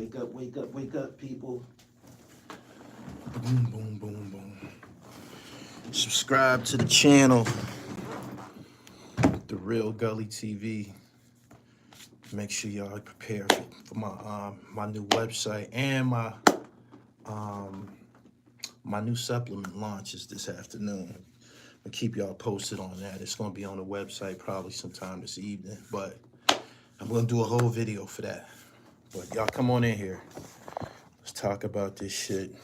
Wake up, wake up, wake up, people. Boom, boom, boom, boom. Subscribe to the channel, The Real Gully TV. Make sure y'all prepare for my new website and my new supplement launches this afternoon. I'll keep y'all posted on that. It's gonna be on the website probably sometime this evening, but I'm gonna do a whole video for that. But y'all come on in here. Let's talk about this shit.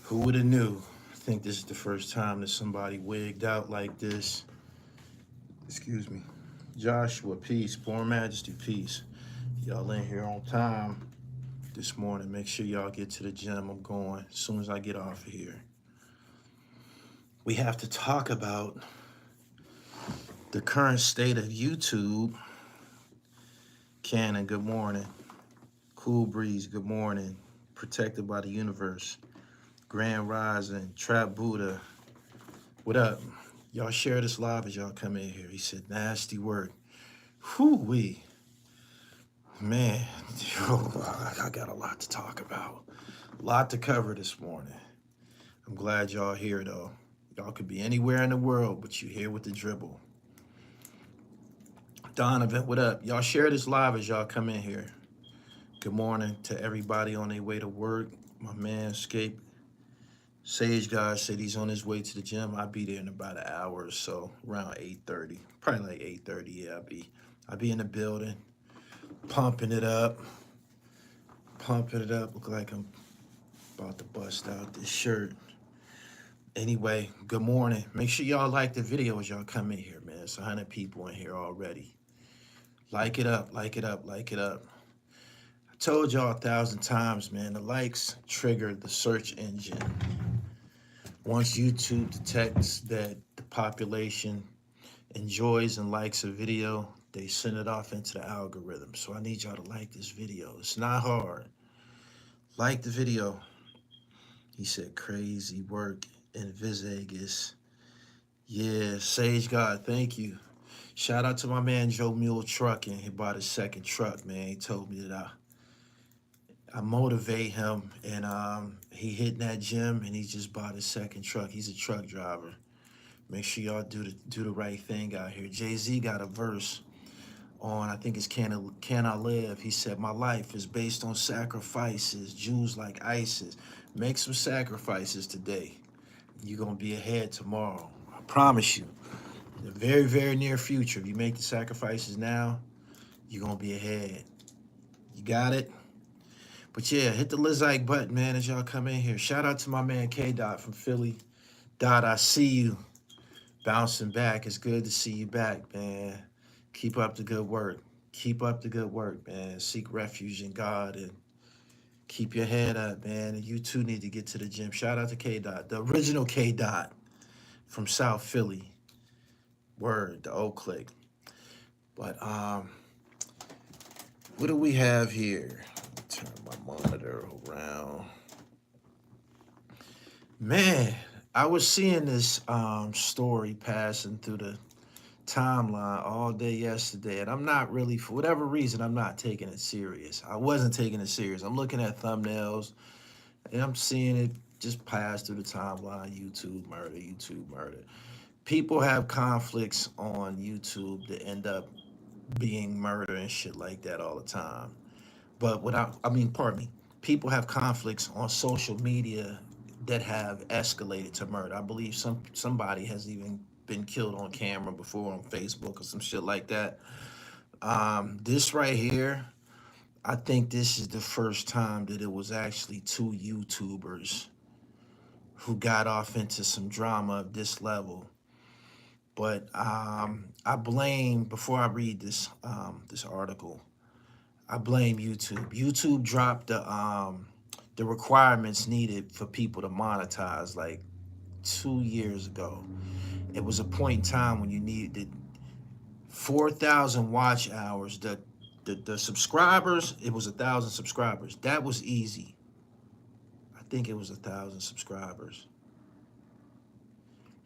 Who would have knew? I think this is the first time that somebody wigged out like this. Excuse me. Joshua, peace. Born Majesty, peace. Y'all in here on time this morning. Make sure y'all get to the gym. I'm going as soon as I get off of here. We have to talk about the current state of YouTube. Cannon, good morning. Cool Breeze, good morning. Protected by the Universe. Grand Rising, Trap Buddha. What up? Y'all share this live as y'all come in here. He said, nasty work. Whoo-wee. Man, I got a lot to talk about. A lot to cover this morning. I'm glad y'all here, though. Y'all could be anywhere in the world, but you here with the dribble. Donovan, what up? Y'all share this live as y'all come in here. Good morning to everybody on their way to work. My man, Scape. Sage God said he's on his way to the gym. I'll be there in about an hour or so, around 8:30. Probably like 8:30, yeah, I'll be in the building, pumping it up. Look like I'm about to bust out this shirt. Anyway, good morning. Make sure y'all like the video as y'all come in here, man. It's 100 people in here already. Like it up, like it up, like it up. I told y'all 1,000 times, man, the likes trigger the search engine. Once YouTube detects that the population enjoys and likes a video, they send it off into the algorithm. So I need y'all to like this video. It's not hard. Like the video. He said crazy work in Vegas. Yeah, Sage God, thank you. Shout out to my man Joe Mule Trucking. He bought his second truck, man. He told me that I motivate him, and he hit that gym, and he just bought his second truck. He's a truck driver. Make sure y'all do the right thing out here. Jay-Z got a verse on, I think it's Can I Live? He said, my life is based on sacrifices, Jews like ISIS. Make some sacrifices today. You're going to be ahead tomorrow. I promise you. In the very, very near future, if you make the sacrifices now, you're going to be ahead. You got it? But yeah, hit the like button, man, as y'all come in here. Shout out to my man K-Dot from Philly. Dot, I see you. Bouncing back. It's good to see you back, man. Keep up the good work. Keep up the good work, man. Seek refuge in God and keep your head up, man. And you too need to get to the gym. Shout out to K-Dot, the original K-Dot from South Philly. Word, the old click. But what do we have here? Turn my monitor around. Man, I was seeing this story passing through the timeline all day yesterday, and I'm not really, for whatever reason, I'm not taking it serious. I wasn't taking it serious. I'm looking at thumbnails, and I'm seeing it just pass through the timeline. YouTube murder, YouTube murder. People have conflicts on YouTube that end up being murder and shit like that all the time. But pardon me, people have conflicts on social media that have escalated to murder. I believe somebody has even been killed on camera before on Facebook or some shit like that. This right here, I think this is the first time that it was actually two YouTubers who got off into some drama of this level. But I blame, before I read this this article, I blame YouTube. YouTube dropped the requirements needed for people to monetize like 2 years ago. It was a point in time when you needed 4,000 watch hours. The subscribers, it was 1,000 subscribers. That was easy. I think it was 1,000 subscribers.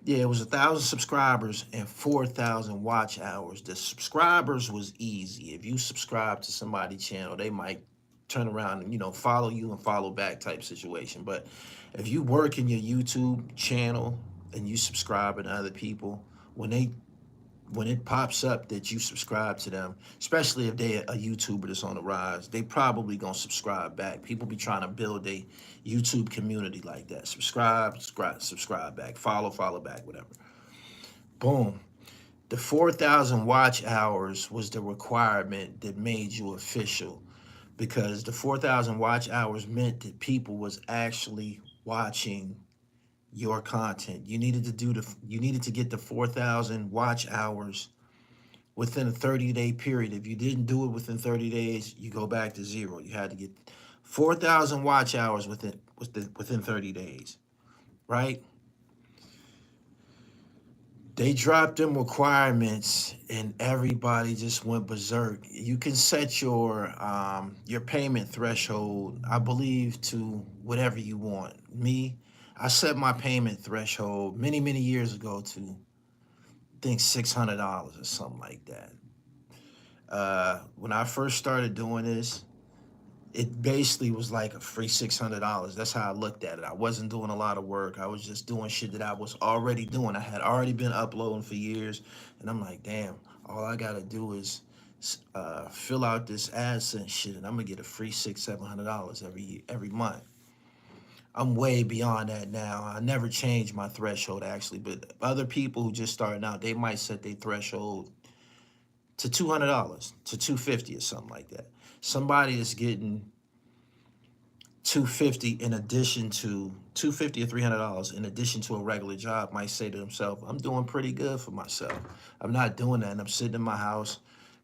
Yeah, it was 1,000 subscribers and 4,000 watch hours. The subscribers was easy. If you subscribe to somebody's channel, they might turn around and, you know, follow you and follow back type situation. But if you work in your YouTube channel and you subscribe to other people, when they when it pops up that you subscribe to them, especially if they're a YouTuber that's on the rise, they probably gonna subscribe back. People be trying to build a YouTube community like that. Subscribe back, follow back, whatever. Boom. The 4,000 watch hours was the requirement that made you official, because the 4,000 watch hours meant that people was actually watching your content. You needed to get the 4,000 watch hours within a 30-day period. If you didn't do it within 30 days, you go back to zero. You had to get 4,000 watch hours within 30 days, right? They dropped them requirements and everybody just went berserk. You can set your payment threshold, I believe, to whatever you want. Me, I set my payment threshold many years ago to, I think, $600 or something like that. When I first started doing this, it basically was like a free $600. That's how I looked at it. I wasn't doing a lot of work. I was just doing shit that I was already doing. I had already been uploading for years, and I'm like, damn, all I gotta do is fill out this AdSense shit, and I'm gonna get a free $700 every month. I'm way beyond that now. I never changed my threshold actually, but other people who just starting out, they might set their threshold to $200, to $250 or something like that. Somebody that's getting $250 in addition to $250 or $300 in addition to a regular job might say to themselves, I'm doing pretty good for myself. I'm not doing that, and I'm sitting in my house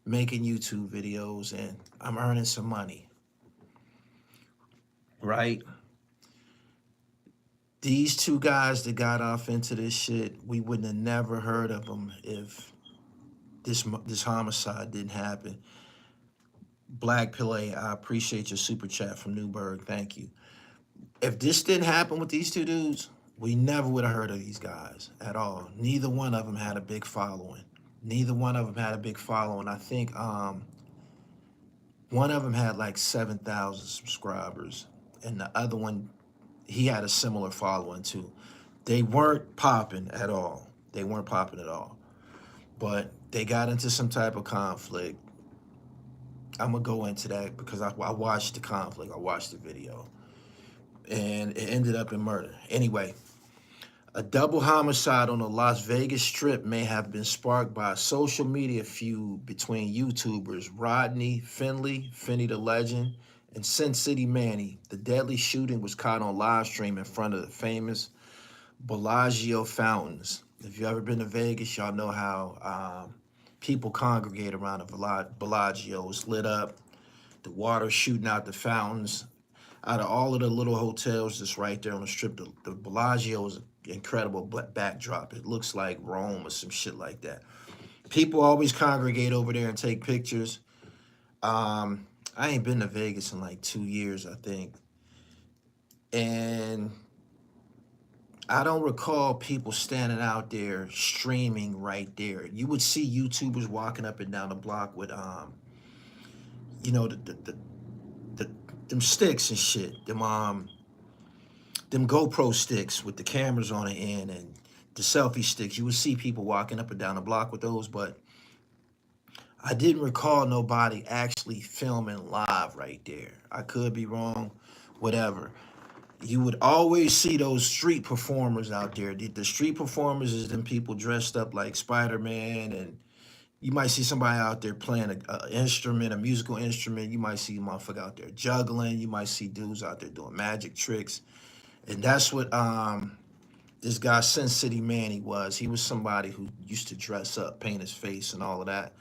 making YouTube videos and I'm earning some money, right? These two guys that got off into this shit, we wouldn't have never heard of them if this homicide didn't happen. Black Pillay, I appreciate your super chat from Newburgh. Thank you. If this didn't happen with these two dudes, we never would have heard of these guys at all. Neither one of them had a big following. I think one of them had like 7,000 subscribers, and the other one, he had a similar following too. They weren't popping at all. But they got into some type of conflict. I'm gonna go into that because I watched the conflict. I watched the video, and it ended up in murder. Anyway, a double homicide on the Las Vegas Strip may have been sparked by a social media feud between YouTubers Rodney Finley, Finny the Legend, and Sin City Manny. The deadly shooting was caught on live stream in front of the famous Bellagio fountains. If you've ever been to Vegas, y'all know how people congregate around the Bellagio. It's lit up, the water shooting out the fountains. Out of all of the little hotels that's right there on the strip, the Bellagio is an incredible backdrop. It looks like Rome or some shit like that. People always congregate over there and take pictures. I ain't been to Vegas in like 2 years, I think. And I don't recall people standing out there streaming right there. You would see YouTubers walking up and down the block with, you know, them sticks and shit, them GoPro sticks with the cameras on the end and the selfie sticks. You would see people walking up and down the block with those, but I didn't recall nobody actually filming live right there. I could be wrong, whatever. You would always see those street performers out there. The street performers is them people dressed up like Spider-Man, and you might see somebody out there playing an instrument, a musical instrument. You might see a motherfucker out there juggling. You might see dudes out there doing magic tricks. And that's what this guy, Sin City Manny, was. He was somebody who used to dress up, paint his face and all of that.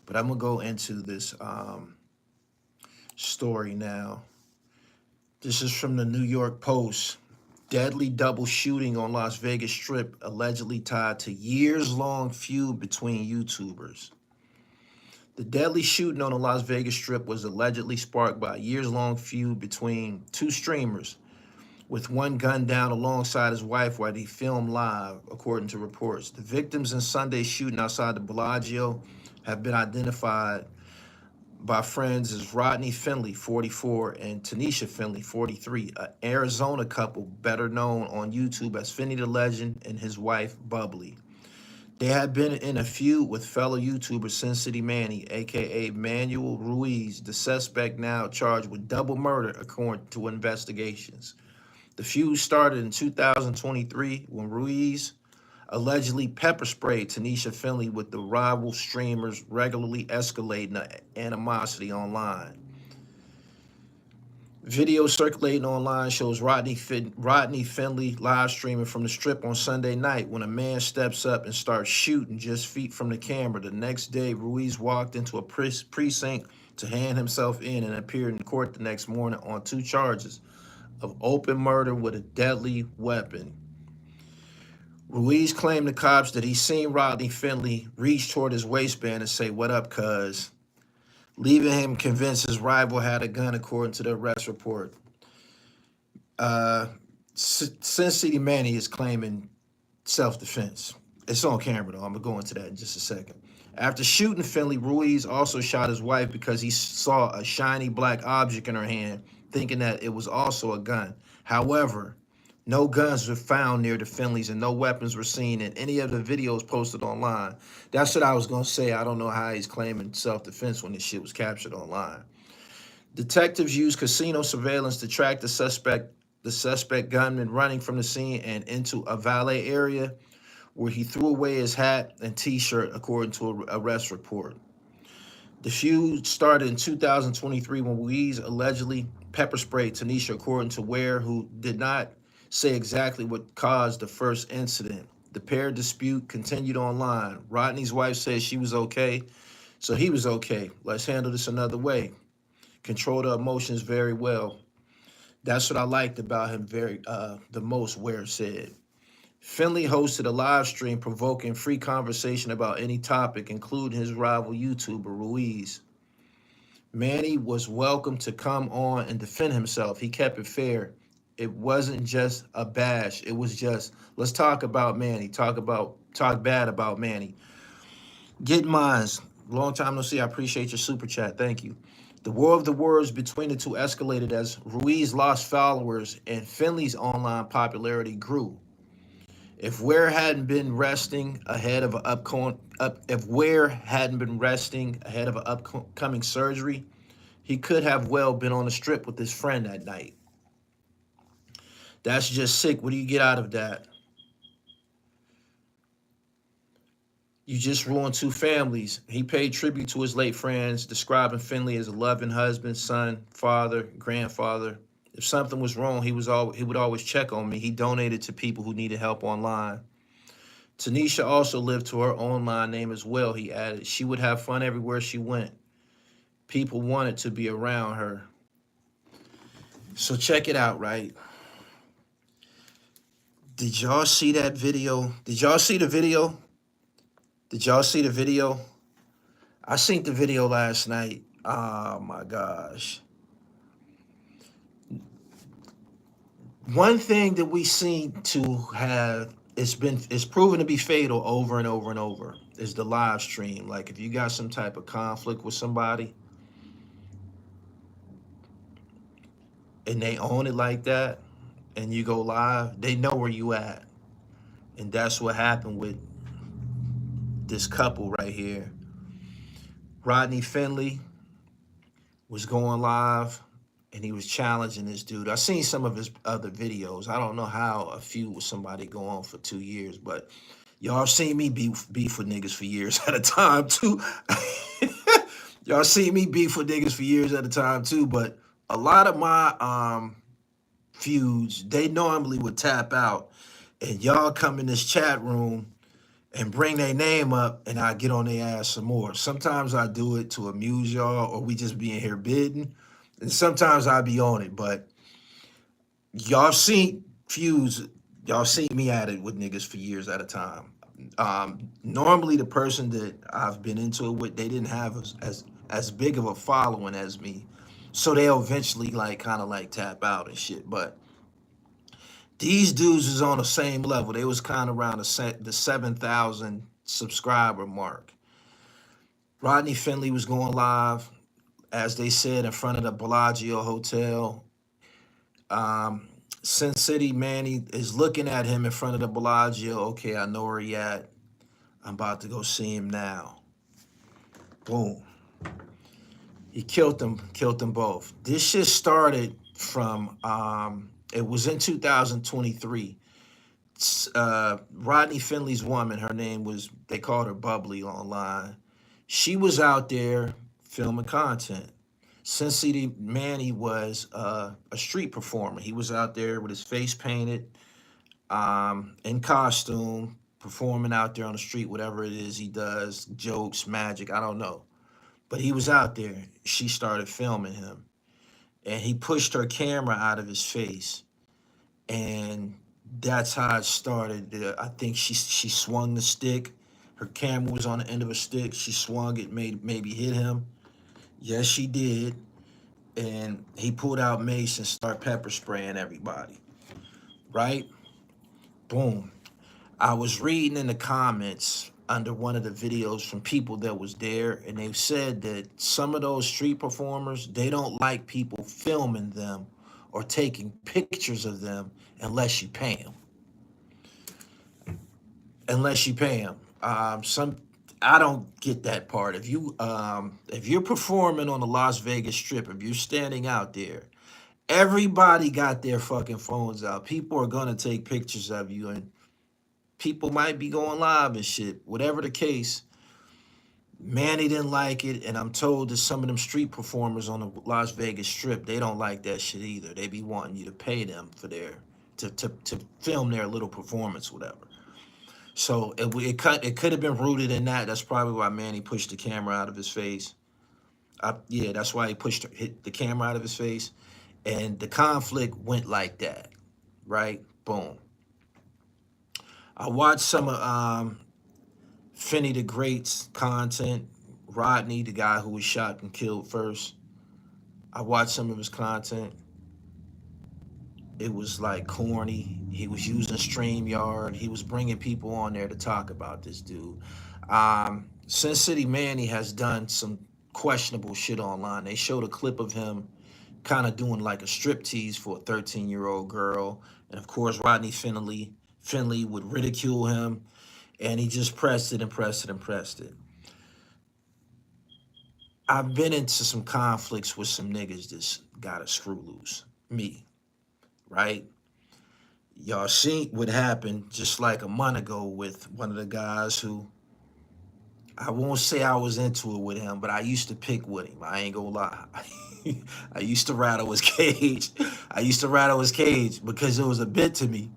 But I'm going to go into this story now. This is from the New York Post. Deadly double shooting on Las Vegas Strip allegedly tied to years-long feud between YouTubers. The deadly shooting on the Las Vegas Strip was allegedly sparked by a years-long feud between two streamers, with one gunned down alongside his wife while he filmed live, according to reports. The victims in Sunday's shooting outside the Bellagio have been identified by friends is Rodney Finley, 44, and Tanisha Finley, 43, an Arizona couple better known on YouTube as Finny the Legend and his wife, Bubbly. They had been in a feud with fellow YouTuber Sin City Manny, aka Manuel Ruiz, the suspect now charged with double murder according to investigations. The feud started in 2023 when Ruiz allegedly pepper sprayed Tanisha Finley, with the rival streamers regularly escalating the animosity online. Video circulating online shows Rodney Finley live streaming from the strip on Sunday night when a man steps up and starts shooting just feet from the camera. The next day, Ruiz walked into a precinct to hand himself in and appeared in court the next morning on 2 charges of open murder with a deadly weapon. Ruiz claimed to cops that he seen Rodney Finley reach toward his waistband and say, "What up, cuz?" leaving him convinced his rival had a gun, according to the arrest report. Sin City Manny is claiming self-defense. It's on camera, though. I'm going to go into that in just a second. After shooting Finley, Ruiz also shot his wife because he saw a shiny black object in her hand, thinking that it was also a gun. However, no guns were found near the Finleys and no weapons were seen in any of the videos posted online. That's what I was going to say. I don't know how he's claiming self-defense when this shit was captured online. Detectives used casino surveillance to track the suspect gunman running from the scene and into a valet area where he threw away his hat and t-shirt, according to an arrest report. The feud started in 2023 when Ruiz allegedly pepper sprayed Tanisha, according to Ware, who did not say exactly what caused the first incident. The pair dispute continued online. Rodney's wife says she was okay, so he was okay. Let's handle this another way. Control the emotions very well. That's what I liked about him the most, Ware said. Finley hosted a live stream provoking free conversation about any topic, including his rival YouTuber, Ruiz. Manny was welcome to come on and defend himself. He kept it fair. It wasn't just a bash. It was just, let's talk about Manny. Talk bad about Manny. Get mines. Long time no see. I appreciate your super chat. Thank you. The war of the words between the two escalated as Ruiz lost followers and Finley's online popularity grew. If Ware hadn't been resting ahead of an upcoming surgery, he could have well been on the strip with his friend that night. That's just sick. What do you get out of that? You just ruined 2 families. He paid tribute to his late friends, describing Finley as a loving husband, son, father, grandfather. If something was wrong, he would always check on me. He donated to people who needed help online. Tanisha also lived to her online name as well, he added. She would have fun everywhere she went. People wanted to be around her. So check it out, right? Did y'all see that video? Did y'all see the video? Did y'all see the video? I seen the video last night. Oh my gosh. One thing that we seem to have, it's proven to be fatal over and over and over, is the live stream. Like if you got some type of conflict with somebody and they own it like that and you go live, they know where you at. And that's what happened with this couple right here. Rodney Finley was going live and he was challenging this dude. I seen some of his other videos. I don't know how a feud with somebody go on for 2 years, but y'all seen me beef with niggas for years at a time too. Y'all seen me beef with niggas for years at a time too, but a lot of my feuds, they normally would tap out and y'all come in this chat room and bring their name up and I get on their ass some more. Sometimes I do it to amuse y'all or we just be in here bidding. And sometimes I be on it, but y'all seen feuds, y'all seen me at it with niggas for years at a time. Normally the person that I've been into it with, they didn't have as big of a following as me. So they'll eventually kind of tap out and shit. But these dudes is on the same level. They was kind of around the 7,000 subscriber mark. Rodney Finley was going live. as they said, in front of the Bellagio Hotel. Sin City Manny is looking at him in front of the Bellagio. Okay, I know where he at. I'm about to go see him now. Boom. He killed them both. This shit started from, it was in 2023. Rodney Finley's woman, her name was, they called her Bubbly online. She was out there filming content. Sin City Manny was a street performer. He was out there with his face painted, in costume, performing out there on the street, whatever it is he does, jokes, magic, I don't know. But he was out there. She started filming him. And he pushed her camera out of his face. And that's how it started. I think she swung the stick. Her camera was on the end of a stick. She swung it, maybe hit him. Yes, she did. And he pulled out mace and started pepper spraying everybody. Right? Boom. I was reading in the comments under one of the videos from people that was there, and they said that some of those street performers, they don't like people filming them or taking pictures of them unless you pay them. Unless you pay them. I don't get that part. If you're performing on the Las Vegas Strip, if you're standing out there, everybody got their fucking phones out. People are gonna take pictures of you, and people might be going live and shit. Whatever the case, Manny didn't like it, and I'm told that some of them street performers on the Las Vegas Strip, they don't like that shit either. They be wanting you to pay them for to film their little performance, whatever. So it could have been rooted in that. That's probably why Manny pushed the camera out of his face. Yeah, that's why he hit the camera out of his face, and the conflict went like that, right? Boom. I watched some of Finney the Great's content. Rodney, the guy who was shot and killed first. I watched some of his content. It was like corny. He was using StreamYard. He was bringing people on there to talk about this dude. Sin City Manny has done some questionable shit online. They showed a clip of him kind of doing like a striptease for a 13-year-old girl. And of course, Rodney Finley would ridicule him. And he just pressed it and pressed it and pressed it. I've been into some conflicts with some niggas that's got a screw loose. Me. Right? Y'all see what happened just like a month ago with one of the guys who, I won't say I was into it with him, but I used to pick with him. I ain't gonna lie. I used to rattle his cage. I used to rattle his cage because it was a bit to me.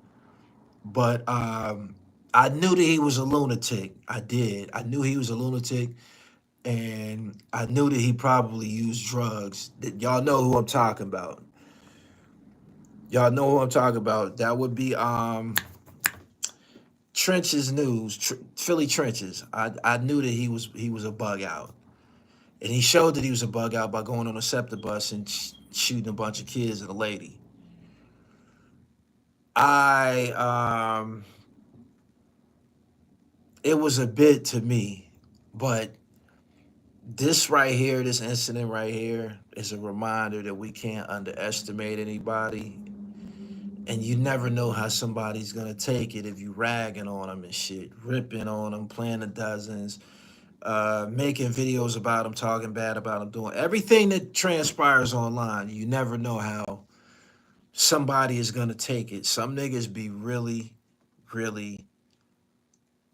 But I knew that he was a lunatic. I did. I knew he was a lunatic. And I knew that he probably used drugs. Y'all know who I'm talking about. Y'all know who I'm talking about. That would be Trenches News, Philly Trenches. I knew that he was a bug out. And he showed that he was a bug out by going on a SEPTA bus and shooting a bunch of kids and a lady. It was a bit to me, but this right here, this incident right here is a reminder that we can't underestimate anybody. And you never know how somebody's gonna take it if you ragging on them and shit, ripping on them, playing the dozens, making videos about them, talking bad about them, doing everything that transpires online. You never know how somebody is gonna take it. Some niggas be really, really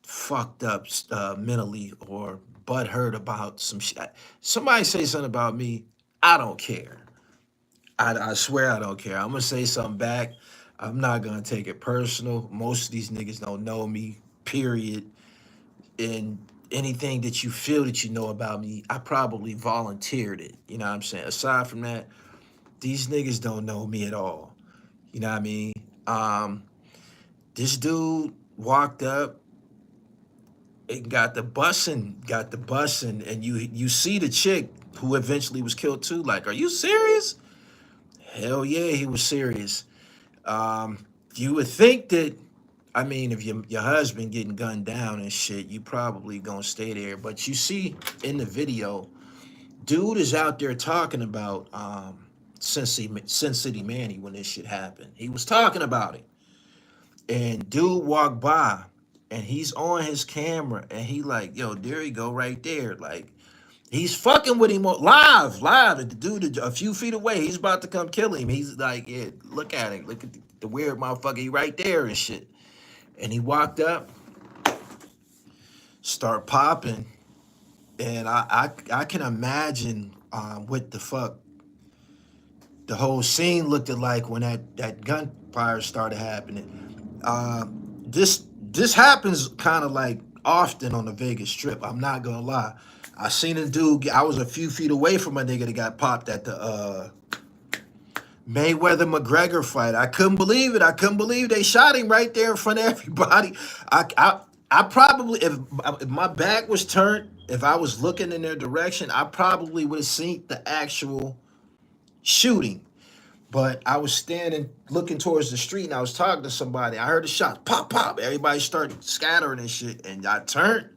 fucked up mentally or butthurt about some shit. Somebody say something about me, I don't care. I swear I don't care. I'm gonna say something back. I'm not gonna take it personal. Most of these niggas don't know me, period. And anything that you feel that you know about me, I probably volunteered it. You know what I'm saying? Aside from that, these niggas don't know me at all. You know what I mean? This dude walked up and got the bussing, and you see the chick who eventually was killed too. Like, are you serious? Hell yeah, he was serious. You would think that, I mean, if your husband getting gunned down and shit, you probably gonna stay there. But you see in the video Dude is out there talking about Sin City Manny when this shit happened. He was talking about it. And dude walked by and he's on his camera and he like, yo, there he go right there. Like he's fucking with him live. The dude a few feet away. He's about to come kill him. He's like, yeah, look at him. Look at the weird motherfucker. He right there and shit. And he walked up, start popping. And I can imagine what the fuck the whole scene looked like when that gunfire started happening. This happens kind of like often on the Vegas Strip. I'm not gonna lie. I seen a dude. I was a few feet away from a nigga that got popped at the Mayweather McGregor fight. I couldn't believe it. I couldn't believe they shot him right there in front of everybody. I probably, if my back was turned, if I was looking in their direction, I probably would have seen the actual shooting. But I was standing looking towards the street and I was talking to somebody. I heard the shots, pop, pop. Everybody started scattering and shit. And I turned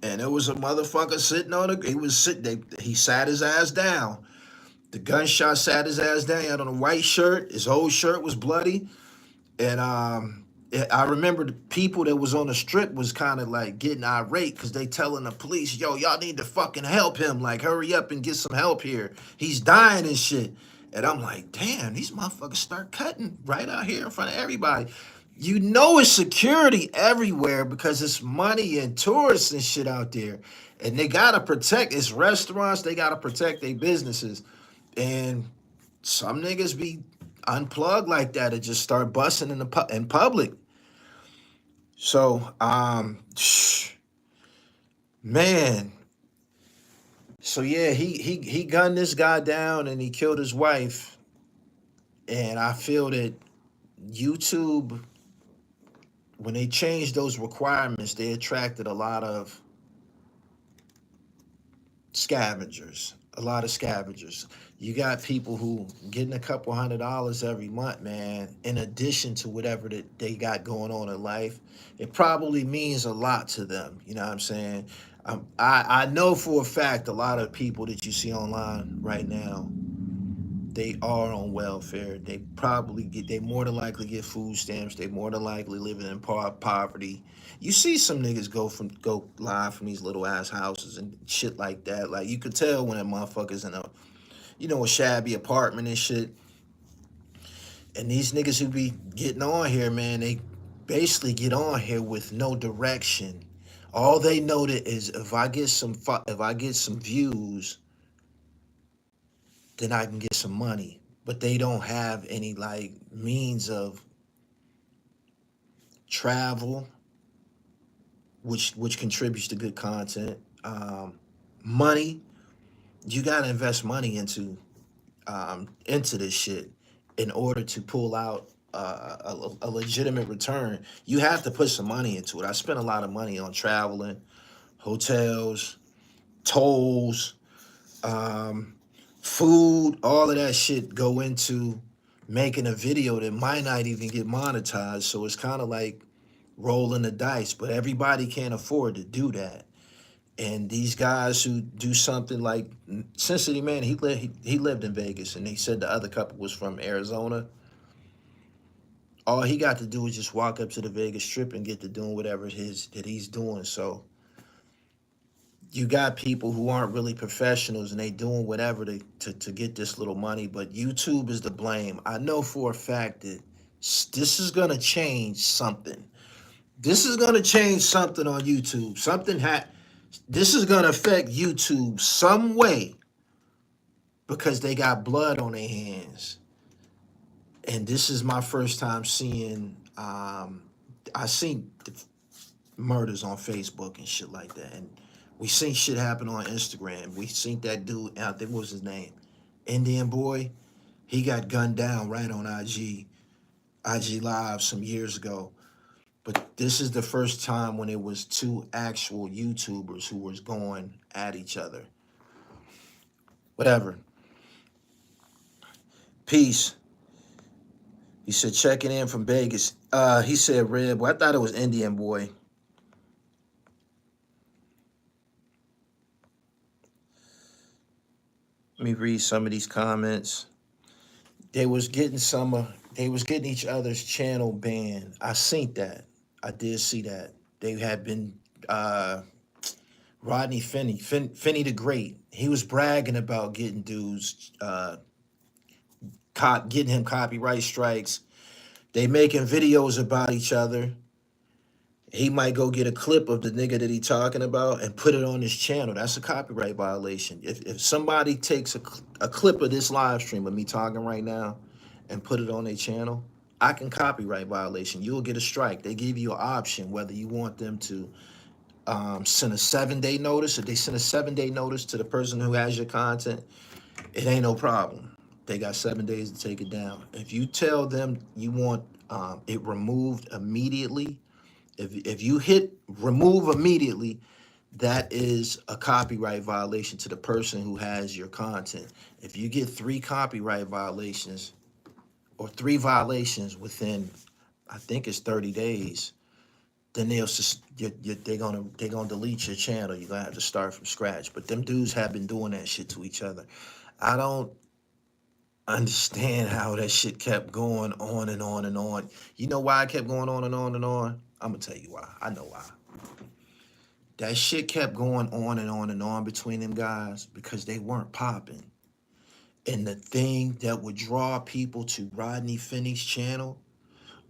and it was a motherfucker sitting on the, he was sitting, he sat his ass down. The gunshot sat his ass down. He had on a white shirt. His whole shirt was bloody. And I remember the people that was on the strip was kind of like getting irate because they telling the police, yo, y'all need to fucking help him. Like, hurry up and get some help here. He's dying and shit. And I'm like, damn, these motherfuckers start cutting right out here in front of everybody. You know it's security everywhere because it's money and tourists and shit out there. And they got to protect, it's restaurants, they got to protect their businesses. And some niggas be unplugged like that and just start busting in public. So, man. So yeah, he gunned this guy down and he killed his wife. And I feel that YouTube, when they changed those requirements, they attracted a lot of scavengers. You got people who getting a couple $100 every month, man, in addition to whatever that they got going on in life. It probably means a lot to them. You know what I'm saying? I know for a fact a lot of people that you see online right now, they are on welfare. They more than likely get food stamps. They more than likely living in poverty. You see some niggas go live from these little ass houses and shit like that. Like you could tell when that motherfucker's in a shabby apartment and shit. And these niggas who be getting on here, man, they basically get on here with no direction. All they know that is if I get some views, then I can get some money. But they don't have any like means of travel, which contributes to good content. Money, you gotta invest money into this shit in order to pull out a legitimate return. You have to put some money into it. I spent a lot of money on traveling, hotels, tolls, food, all of that shit go into making a video that might not even get monetized. So it's kind of like rolling the dice, but everybody can't afford to do that. And these guys who do something like Sin City Man, he lived in Vegas, and they said the other couple was from Arizona. All he got to do is just walk up to the Vegas Strip and get to doing whatever that he's doing. So you got people who aren't really professionals and they doing whatever to get this little money, but YouTube is to blame. I know for a fact that this is gonna change something. This is gonna change something on YouTube. This is gonna affect YouTube some way because they got blood on their hands. And this is my first time seeing. I seen the murders on Facebook and shit like that, and we seen shit happen on Instagram. We seen that dude. I think what was his name, Indian boy. He got gunned down right on IG Live some years ago. But this is the first time when it was two actual YouTubers who was going at each other. Whatever. Peace. He said, checking in from Vegas. He said, Red, well, I thought it was Indian boy. Let me read some of these comments. They was getting they was getting each other's channel banned. I seen that. I did see that. They had been uh Rodney Finney the Great. He was bragging about getting dudes getting him copyright strikes. They making videos about each other. He might go get a clip of the nigga that he talking about and put it on his channel. That's a copyright violation. If somebody takes a clip of this live stream of me talking right now and put it on their channel, I can copyright violation. You'll get a strike. They give you an option whether you want them to send a 7-day notice. If they send a 7-day notice to the person who has your content, it ain't no problem. They got 7 days to take it down. If you tell them you want it removed immediately, if you hit remove immediately, that is a copyright violation to the person who has your content. If you get 3 copyright violations or 3 violations within, I think it's 30 days, then they're gonna delete your channel. You're gonna have to start from scratch. But them dudes have been doing that shit to each other. I don't understand how that shit kept going on and on and on. You know why it kept going on and on and on? I'm gonna tell you why. I know why. That shit kept going on and on and on between them guys because they weren't popping. And the thing that would draw people to Rodney Finney's channel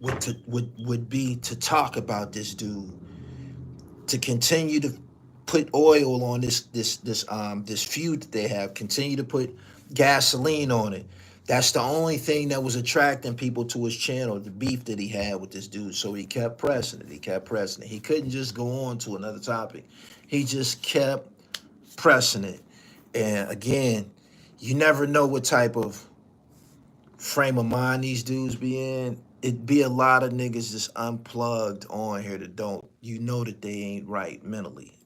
would be to talk about this dude, to continue to put oil on this feud that they have, continue to put gasoline on it. That's the only thing that was attracting people to his channel, the beef that he had with this dude. So he kept pressing it. He kept pressing it. He couldn't just go on to another topic. He just kept pressing it. And again, you never know what type of frame of mind these dudes be in. It'd be a lot of niggas just unplugged on here that don't, you know that they ain't right mentally.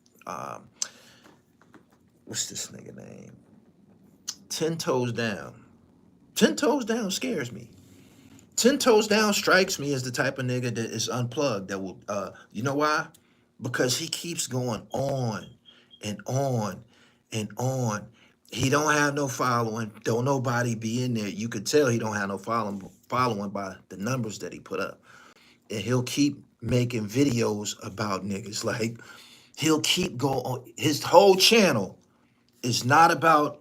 What's this nigga name? 10 Toes Down. 10 Toes Down scares me. 10 Toes Down strikes me as the type of nigga that is unplugged, that will, you know why? Because he keeps going on and on and on. He don't have no following. Don't nobody be in there. You could tell he don't have no following by the numbers that he put up. And he'll keep making videos about niggas. Like, he'll keep going on. His whole channel is not about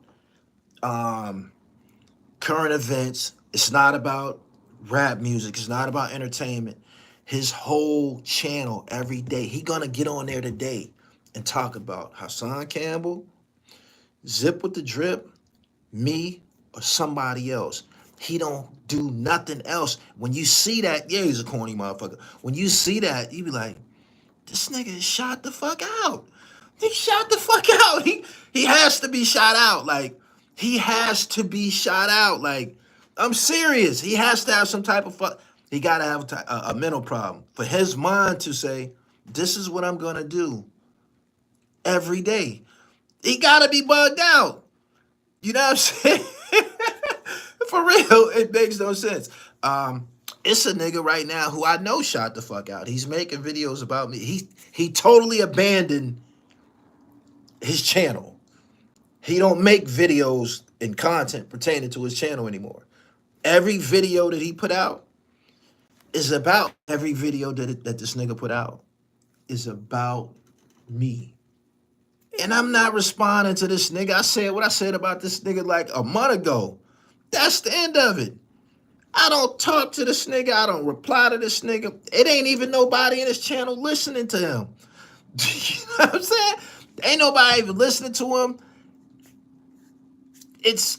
current events. It's not about rap music. It's not about entertainment. His whole channel every day, he gonna get on there today and talk about Hassan Campbell, Zip with the Drip, me, or somebody else. He don't do nothing else. When you see that, yeah, he's a corny motherfucker. When you see that, you be like, this nigga is shot the fuck out. He shot the fuck out. He has to be shot out. Like, he has to be shot out. Like, I'm serious. He has to have some type of he got to have a mental problem for his mind to say, this is what I'm going to do every day. He got to be bugged out. You know what I'm saying? For real, it makes no sense. It's a nigga right now who I know shot the fuck out. He's making videos about me. He totally abandoned his channel. He don't make videos and content pertaining to his channel anymore. Every video that he put out is about, every video that this nigga put out is about me. And I'm not responding to this nigga. I said what I said about this nigga like a month ago. That's the end of it. I don't talk to this nigga. I don't reply to this nigga. It ain't even nobody in his channel listening to him. You know what I'm saying? Ain't nobody even listening to him. It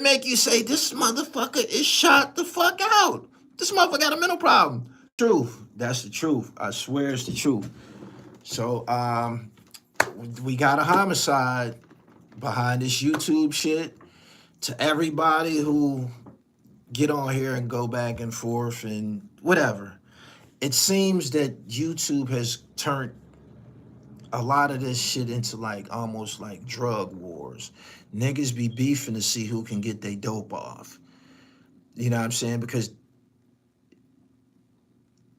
make you say, this motherfucker is shot the fuck out. This motherfucker got a mental problem. Truth. That's the truth. I swear it's the truth. So, we got a homicide behind this YouTube shit. To everybody who get on here and go back and forth and whatever, it seems that YouTube has turned a lot of this shit into like almost like drug wars. Niggas be beefing to see who can get their dope off. You know what I'm saying? Because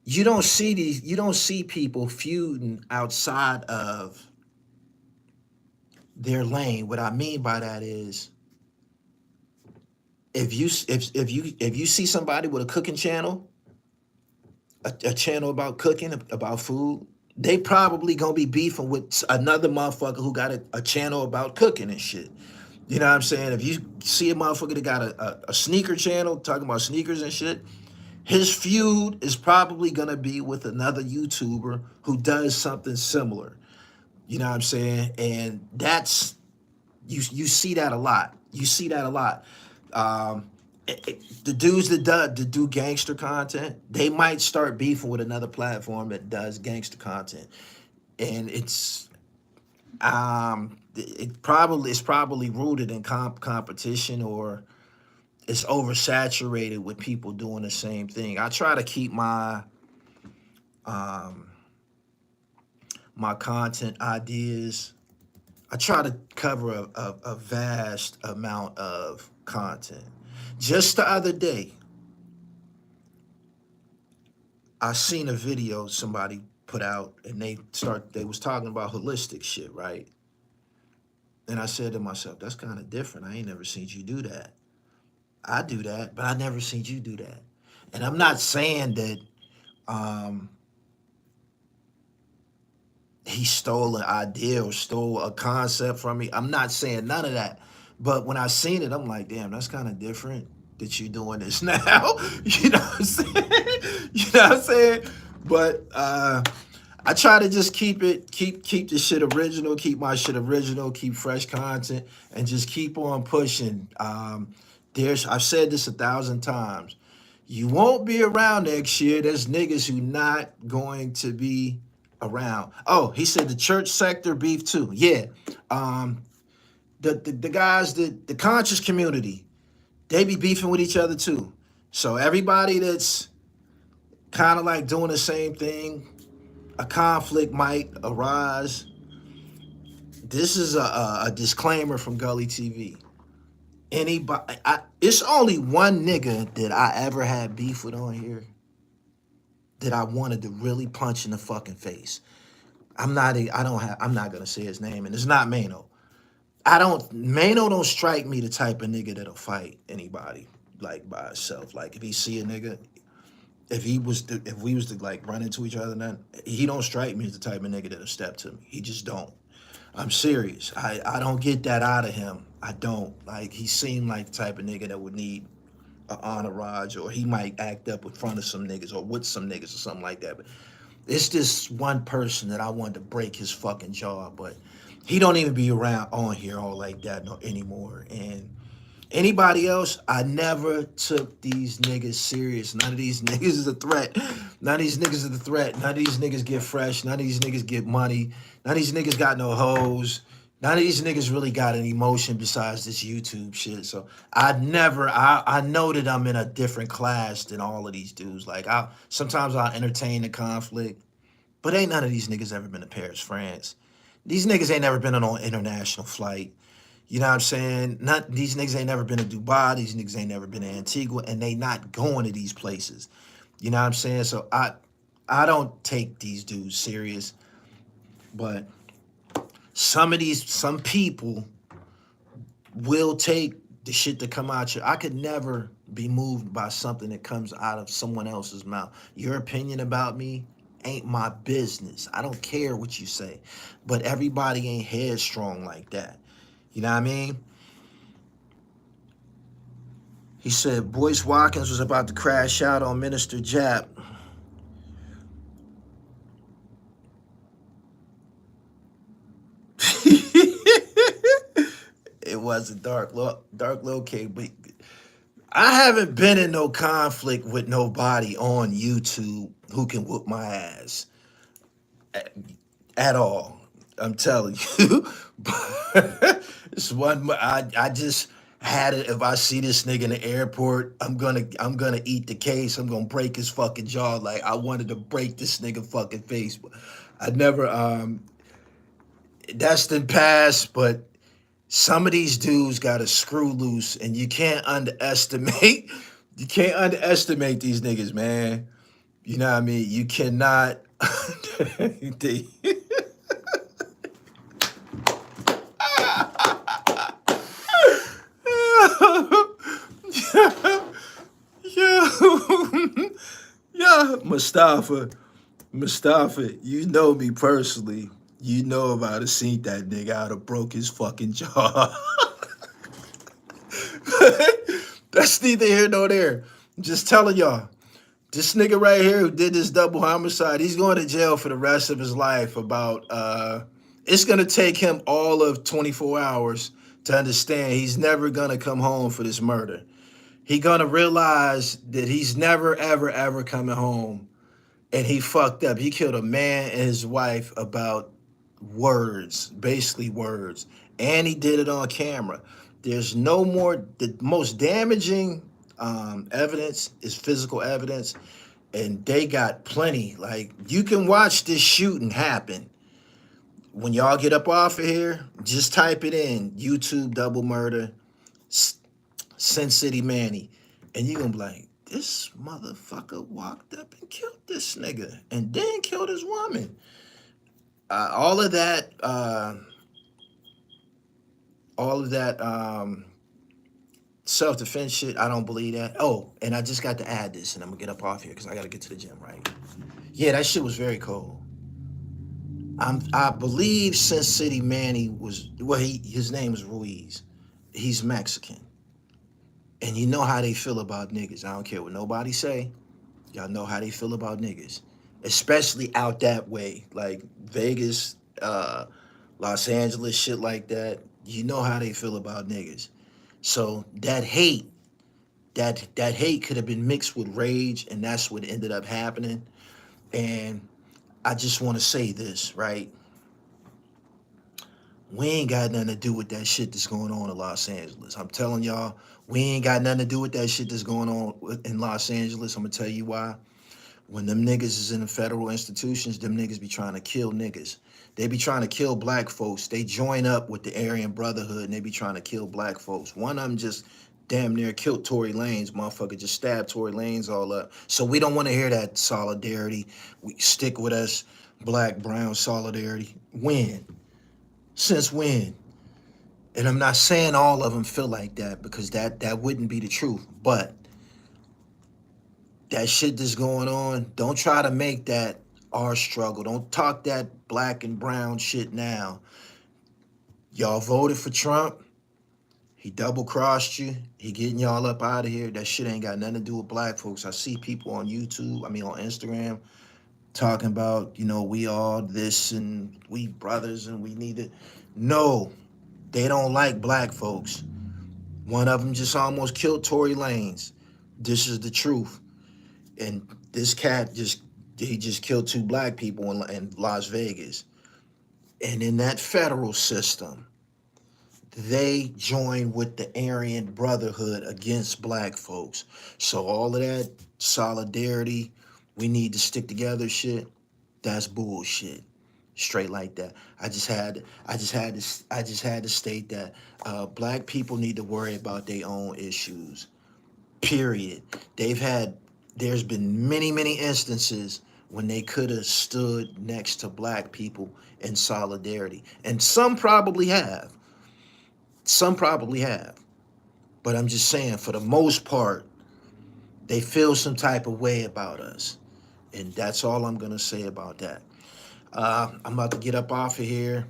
you don't see people feuding outside of their lane. What I mean by that is, if you see somebody with a cooking channel, a channel about cooking, about food, they probably gonna be beefing with another motherfucker who got a channel about cooking and shit. You know what I'm saying? If you see a motherfucker that got a sneaker channel talking about sneakers and shit, his feud is probably gonna be with another YouTuber who does something similar. You know what I'm saying? And that's, you see that a lot. You see that a lot. Um, the dudes that do gangster content, they might start beefing with another platform that does gangster content, and it's probably rooted in competition, or it's oversaturated with people doing the same thing. I try to keep um, my content ideas. I try to cover a vast amount of content. Just the other day, I seen a video somebody put out, and they was talking about holistic shit, right? And I said to myself, that's kind of different. I ain't never seen you do that. I do that, but I never seen you do that. And I'm not saying that um, he stole an idea or stole a concept from me. I'm not saying none of that. But when I seen it, I'm like, damn, that's kind of different that you doing this now. You know what I'm saying? You know what I'm saying? But I try to just keep the shit original, keep my shit original, keep fresh content, and just keep on pushing. I've said this 1,000 times. You won't be around next year. There's niggas who not going to be around. Oh, he said the church sector beef too. Yeah. Um, the guys, the conscious community, they be beefing with each other too. So everybody that's kind of like doing the same thing, a conflict might arise. This is a disclaimer from Gully TV. Anybody, it's only one nigga that I ever had beef with on here that I wanted to really punch in the fucking face. I'm not gonna say his name, and it's not Mano. Mano don't strike me the type of nigga that'll fight anybody like by himself. Like if he see a nigga, if we was to like run into each other, then he don't strike me as the type of nigga that'll step to me. He just don't. I'm serious. I don't get that out of him. I don't. Like he seemed like the type of nigga that would need an entourage, or he might act up in front of some niggas or with some niggas or something like that. But it's this one person that I wanted to break his fucking jaw, but he don't even be around on here all like that anymore. And anybody else, I never took these niggas serious. None of these niggas is a threat. None of these niggas is a threat. None of these niggas get fresh. None of these niggas get money. None of these niggas got no hoes. None of these niggas really got an emotion besides this YouTube shit. So I know that I'm in a different class than all of these dudes. Like sometimes I'll entertain the conflict, but ain't none of these niggas ever been to Paris, France. These niggas ain't never been on an international flight. You know what I'm saying? These niggas ain't never been to Dubai. These niggas ain't never been to Antigua, and they not going to these places. You know what I'm saying? So I don't take these dudes serious, but some people will take the shit that come out your. I could never be moved by something that comes out of someone else's mouth. Your opinion about me ain't my business. I don't care what you say, but everybody ain't headstrong like that. You know what I mean? He said Boyce Watkins was about to crash out on Minister Jap. It was a dark locate, but I haven't been in no conflict with nobody on YouTube who can whoop my ass at all. I'm telling you. It's one I just had it. If I see this nigga in the airport, I'm gonna eat the case. I'm gonna break his fucking jaw. Like I wanted to break this nigga fucking face. I never that's the past, but some of these dudes got a screw loose, and you can't underestimate these niggas, man. You know what I mean? You cannot Mustafa, you know me personally. You know if I'd have seen that nigga, I'd have broke his fucking jaw. That's neither here nor there. I'm just telling y'all. This nigga right here who did this double homicide, he's going to jail for the rest of his life. It's gonna take him all of 24 hours to understand he's never gonna come home for this murder. He gonna realize that he's never, ever, ever coming home. And he fucked up. He killed a man and his wife about words, basically words. And he did it on camera. There's no more, the most damaging evidence is physical evidence. And they got plenty. Like, you can watch this shooting happen. When y'all get up off of here, just type it in, YouTube double murder, Sin City Manny. And you're going to be like, this motherfucker walked up and killed this nigga and then killed his woman. All of that self-defense shit, I don't believe that. Oh, and I just got to add this, and I'm gonna get up off here because I gotta get to the gym, right? Yeah, that shit was very cold. I believe Sin City Manny was, well, his name is Ruiz. He's Mexican. And you know how they feel about niggas. I don't care what nobody say. Y'all know how they feel about niggas. Especially out that way. Like Vegas, Los Angeles, shit like that. You know how they feel about niggas. So that hate could have been mixed with rage, and that's what ended up happening. And I just want to say this, right? We ain't got nothing to do with that shit that's going on in Los Angeles. I'm telling y'all, we ain't got nothing to do with that shit that's going on in Los Angeles. I'm gonna tell you why. When them niggas is in the federal institutions, them niggas be trying to kill niggas. They be trying to kill black folks. They join up with the Aryan Brotherhood and they be trying to kill black folks. One of them just damn near killed Tory Lanez. Motherfucker just stabbed Tory Lanez all up. So we don't want to hear that solidarity. We stick with us, black, brown solidarity. When? Since when? And I'm not saying all of them feel like that because that wouldn't be the truth. But that shit that's going on, don't try to make that our struggle. Don't talk that black and brown shit now. Y'all voted for Trump. He double-crossed you. He getting y'all up out of here. That shit ain't got nothing to do with black folks. I see people on YouTube, on Instagram, talking about, we all this and we brothers and we need it. No, they don't like black folks. One of them just almost killed Tory Lanez. This is the truth. And this cat just killed 2 black people in Las Vegas. And in that federal system, they join with the Aryan Brotherhood against black folks. So all of that solidarity, we need to stick together shit, that's bullshit. Straight like that. I just had to state that black people need to worry about their own issues. Period. There's been many, many instances when they could have stood next to black people in solidarity. And some probably have. But I'm just saying, for the most part, they feel some type of way about us. And that's all I'm going to say about that. I'm about to get up off of here.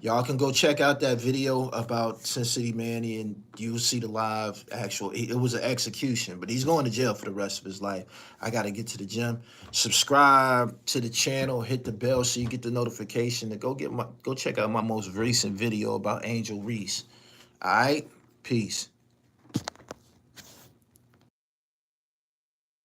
Y'all can go check out that video about Sin City Manny, and you'll see the live actual. It was an execution, but he's going to jail for the rest of his life. I got to get to the gym. Subscribe to the channel. Hit the bell so you get the notification to go check out my most recent video about Angel Reese. All right? Peace.